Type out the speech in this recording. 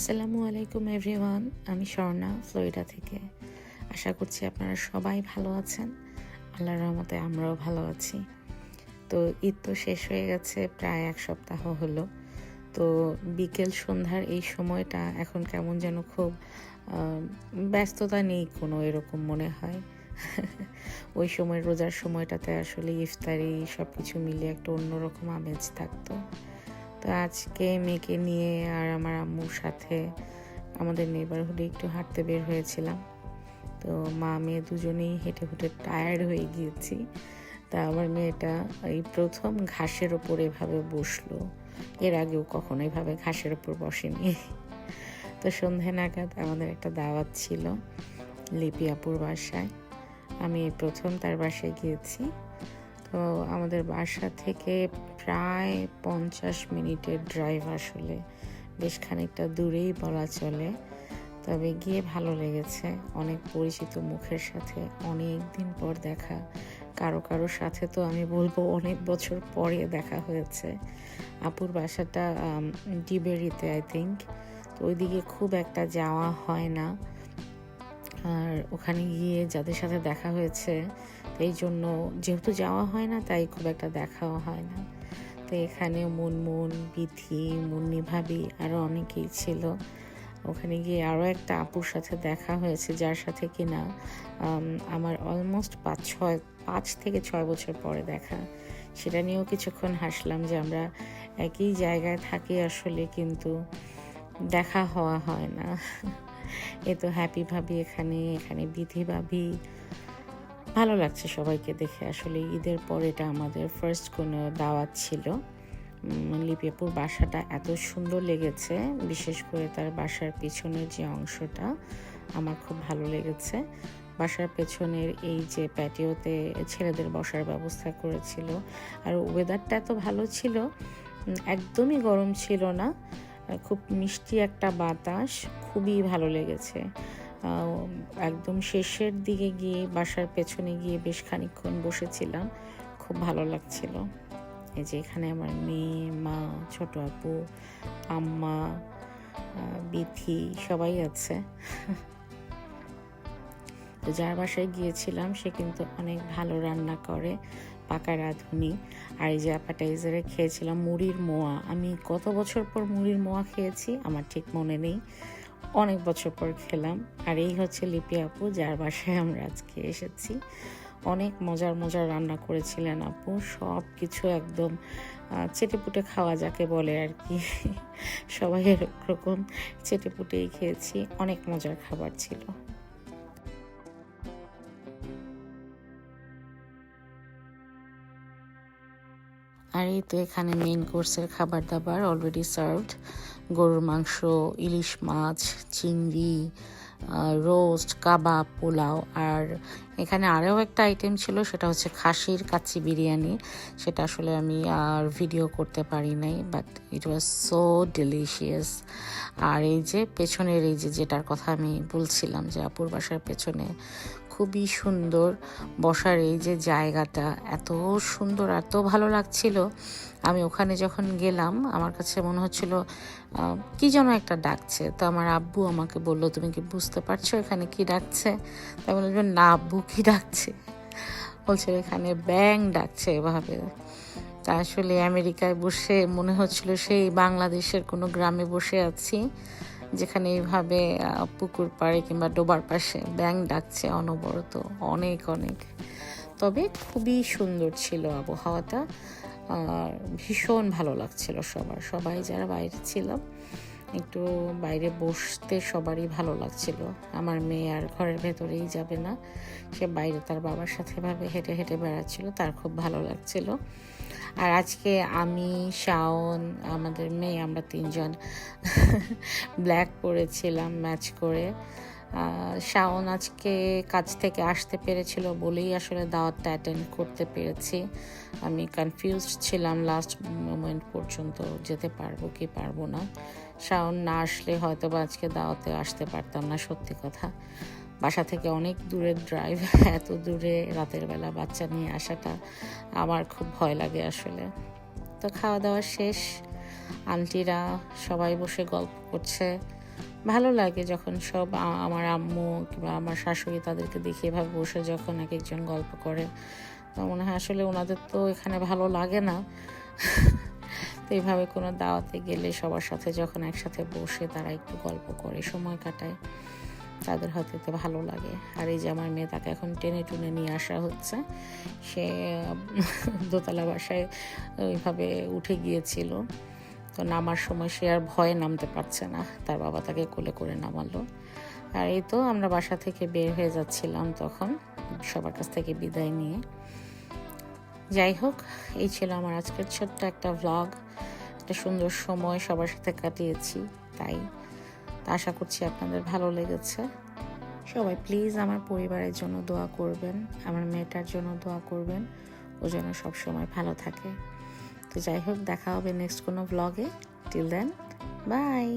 আসসালামু আলাইকুম এভরিওয়ান। আমি স্বর্ণা, ফ্লোরিডা থেকে। আশা করছি আপনারা সবাই ভালো আছেন। আল্লাহর রহমতে আমরাও ভালো আছি। তো ঈদ তো শেষ হয়ে গেছে, প্রায় এক সপ্তাহ হলো। তো বিকেল সন্ধ্যার এই সময়টা এখন কেমন যেন খুব ব্যস্ততা নেই কোনো, এরকম মনে হয়। ওই সময় রোজার সময়টাতে আসলে ইফতারি সব কিছু মিলিয়ে একটা অন্যরকম আমেজ থাকতো। তো আজকে মেয়েকে নিয়ে আর আমার আম্মুর সাথে আমাদের নেইবারহুডে একটু হাঁটতে বের হয়েছিলাম। তো মা মেয়ে দুজনেই হেঁটে হেঁটে টায়ার্ড হয়ে গিয়েছি। তা আমার মেয়েটা এই প্রথম ঘাসের ওপর এভাবে বসলো। এর আগেও কখনো এভাবে ঘাসের ওপর বসেনি। তো সন্ধে নাগাদ আমাদের একটা দাওয়াত ছিল লিপি আপুর বাসায়। আমি প্রথম তার বাসায় গিয়েছি। তো আমাদের বাসা থেকে প্রায় 50 মিনিটের ড্রাইভ, আসলে বেশ খানিকটা দূরেই বলা চলে। তবে গিয়ে ভালো লেগেছে, অনেক পরিচিত মুখের সাথে অনেক দিন পর দেখা। কারো কারো সাথে তো আমি বলবো অনেক বছর পরে দেখা হয়েছে। আপুর বাসাটা ডিবেরিতে আই থিঙ্ক। তো ওইদিকে খুব একটা যাওয়া হয় না, আর ওখানে গিয়ে যাদের সাথে দেখা হয়েছে এই জন্য যেহেতু যাওয়া হয় না তাই খুব একটা দেখাও হয় না। তো এখানে মুনমুন, বিথি, মুন্নি ভাবি আরও অনেকেই ছিল। ওখানে গিয়ে আরও একটা আপুর সাথে দেখা হয়েছে যার সাথে কিনা আমার অলমোস্ট 5 থেকে 6 বছর পরে দেখা। সেটা নিয়েও কিছুক্ষণ হাসলাম যে আমরা একই জায়গায় থাকি আসলে, কিন্তু দেখা হওয়া হয় না। এ তো হ্যাপি ভাবি এখানে বিধি ভাবি, ভালো লাগছে সবাইকে দেখে। আসলে ঈদের পর এটা আমাদের ফার্স্ট কোনো দাওয়াত ছিল। লিপিয়াপুর বাসাটা এত সুন্দর লেগেছে, বিশেষ করে তার বাসার পিছনের যে অংশটা আমার খুব ভালো লেগেছে। বাসার পেছনের এই যে প্যাটিওতে ছেলেদের বসার ব্যবস্থা করেছিল, আর ওয়েদারটা এত ভালো ছিল, একদমই গরম ছিল না, খুব মিষ্টি একটা বাতাস, খুবই ভালো লেগেছে। একদম শেষের দিকে গিয়ে বাসার পেছনে গিয়ে বেশ খানিকক্ষণ বসেছিলাম, খুব ভালো লাগছিল। এই যে এখানে আমার মেয়ে, মা, ছোট আপু, আম্মা, বিথি সবাই আছে। তো যার বাসায় গিয়েছিলাম সে কিন্তু অনেক ভালো রান্না করে, পাকা রাঁধুনি। আর এই যে অ্যাপাটাইজারে খেয়েছিলাম মুড়ির মোয়া। আমি কত বছর পর মুড়ির মোয়া খেয়েছি আমার ঠিক মনে নেই, অনেক বছর পর খেলাম। আর এই হচ্ছে লিপি আপু যার বাসায় আমরা আজকে এসেছি। অনেক মজার মজার রান্না করেছিলেন আপু, সব কিছু একদম চেটেপুটে খাওয়া যাকে বলে আর কি। সবাই এরকম চেটেপুটেই খেয়েছি, অনেক মজার খাবার ছিল। আর এই তো এখানে মেইন কোর্সের খাবার দাবার অলরেডি সার্ভড। গরুর মাংস, ইলিশ মাছ, চিংড়ি, রোস্ট, কাবাব, পোলাও। আর এখানে আরও একটা আইটেম ছিল, সেটা হচ্ছে খাসির কাচ্চি বিরিয়ানি। সেটা আসলে আমি আর ভিডিও করতে পারি নাই, but it was so delicious. আর এই যে পেছনের এই যে যেটার কথা আমি বলছিলাম, যে আপুর বাসার পেছনে খুবই সুন্দর বসার এই যে জায়গাটা, এত সুন্দর, এত ভালো লাগছিল। আমি ওখানে যখন গেলাম আমার কাছে মনে হচ্ছিল কি যেন একটা ডাকছে। তো আমার আব্বু আমাকে বললো, তুমি কি বুঝতে পারছো এখানে কি ডাকছে? তাই বললাম, না আব্বু, কি ডাকছে? বলছে এখানে ব্যাং ডাকছে এভাবে। তা আসলে আমেরিকায় বসে মনে হচ্ছিল সেই বাংলাদেশের কোনো গ্রামে বসে আছি, যেখানে এইভাবে পুকুর পাড়ে কিংবা ডোবার পাশে ব্যাং ডাকছে অনবরত, অনেক অনেক। তবে খুবই সুন্দর ছিল আবহাওয়াটা, ভীষণ ভালো লাগছিল সবাই যারা বাইরে ছিলাম, একটু বাইরে বসতে সবারই ভালো লাগছিল। আমার মেয়ে আর ঘরের ভেতরেই যাবে না, সে বাইরে তার বাবার সাথে ভাবে হেঁটে হেঁটে বেড়াচ্ছিল, তার খুব ভালো লাগছিল। আর আজকে আমি, শাওন, আমাদের মেয়ে, আমরা 3জন ব্ল্যাক পরেছিলাম ম্যাচ করে। শাওন আজকে কাজ থেকে আসতে পেরেছিল বলেই আসলে দাওয়াতটা অ্যাটেন্ড করতে পেরেছি। আমি কনফিউজড ছিলাম লাস্ট মোমেন্ট পর্যন্ত যেতে পারবো কি পারবো না। শাওন না আসলে হয়তো বা আজকে দাওয়াতে আসতে পারতাম না, সত্যি কথা। বাসা থেকে অনেক দূরের ড্রাইভ, এত দূরে রাতের বেলা বাচ্চা নিয়ে আসাটা আমার খুব ভয় লাগে আসলে। তো খাওয়া দাওয়া শেষ, আন্টিরা সবাই বসে গল্প করছে, ভালো লাগে যখন সব আমার আম্মু কিংবা আমার শাশুড়ি তাদেরকে দেখে এভাবে বসে যখন এক একজন গল্প করে, তো মনে হয় আসলে ওনাদের তো এখানে ভালো লাগে না। তো এইভাবে কোনো দাওয়াতে গেলে সবার সাথে যখন একসাথে বসে তারা একটু গল্প করে সময় কাটায়, তাদের হয়তো এতে ভালো লাগে। আর এই যে আমার মেয়ে, তাকে এখন টেনে টুনে নিয়ে আসা হচ্ছে। সে দোতলা বাসায় ওইভাবে উঠে গিয়েছিল, তো নামার সময় সে আর ভয়ে নামতে পারছে না, তার বাবা তাকে কোলে করে নামালো। আর এই তো আমরা বাসা থেকে বের হয়ে যাচ্ছিলাম তখন, সবার কাছ থেকে বিদায় নিয়ে। যাই হোক, এই ছিল আমার আজকের ছোট্ট একটা ভ্লগ। একটা সুন্দর সময় সবার সাথে কাটিয়েছি, তাই আশা করছি আপনাদের ভালো লেগেছে। সবাই প্লিজ আমার পরিবারের জন্য দোয়া করবেন, আমার মেয়েটার জন্য দোয়া করবেন, ও যেন সবসময় ভালো থাকে। তো যাই হোক, দেখা হবে নেক্সট কোনো ভ্লগে। Till then, by.